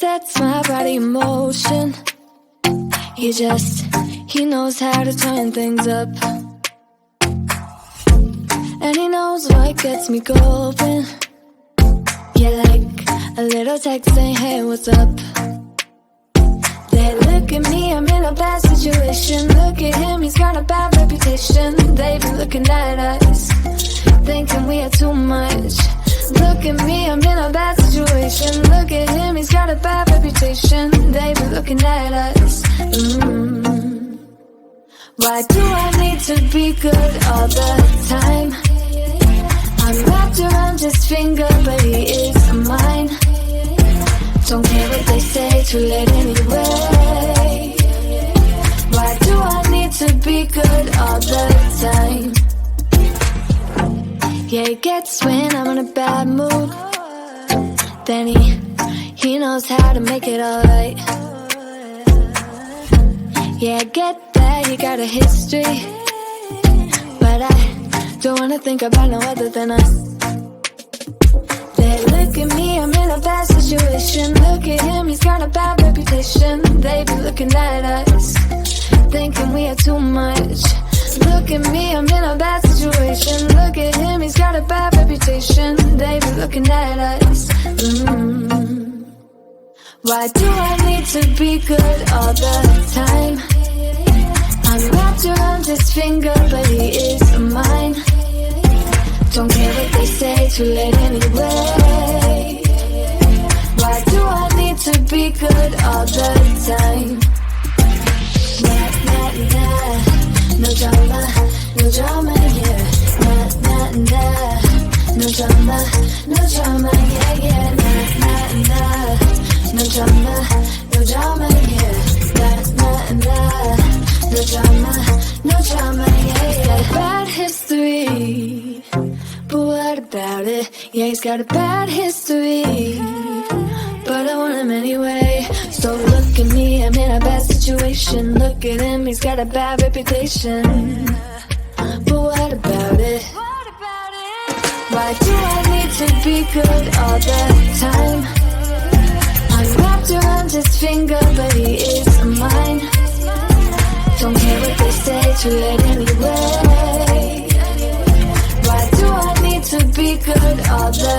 sets my body in motion. He knows how to turn things up. And he knows what gets me going. Yeah, like a little text saying, hey, what's up? They look at me, I'm in a bad situation. Look at him, he's got a bad reputation. They be looking at us, thinking we are too much. Look at me, I'm in a bad situation. Look at him, he's got a bad reputation. They be looking at us. Why do I need to be good all the time? I'm wrapped around his finger, but he is mine. Don't care what they say, too late anyway. Why do I need to be good all the time? Yeah, he gets when I'm in a bad mood. Then he knows how to make it alright. Yeah, I get that he got a history, but I don't wanna think about no other than us. They look at me, I'm in a bad situation. Look at him, he's got a bad reputation. They be looking at us, thinking we are too much. Look at me, I'm in a bad situation. Look at him, he's got a bad reputation. They be looking at us. Why do I need to be good all the time? I'm wrapped around his finger, but he is mine. Don't care what they say, too late anyway. Why do I need to be good all the time? Nah, nah, nah. No drama, no drama, yeah. Nah, nah, nah. No drama, no drama, yeah, yeah. Nah, nah, nah. No drama, no drama, yeah. Nah, nah, nah. No drama, no drama, yeah, yeah. Bad history, but what about it? Yeah, he's got a bad history, but I want him anyway. So look at me, I'm in a bad situation. Look at him, he's got a bad reputation, but what about it? Why do I need to be good all the time? I'm wrapped around his finger, but he is mine. Don't care what they say, too late anyway. Why do I need to be good all the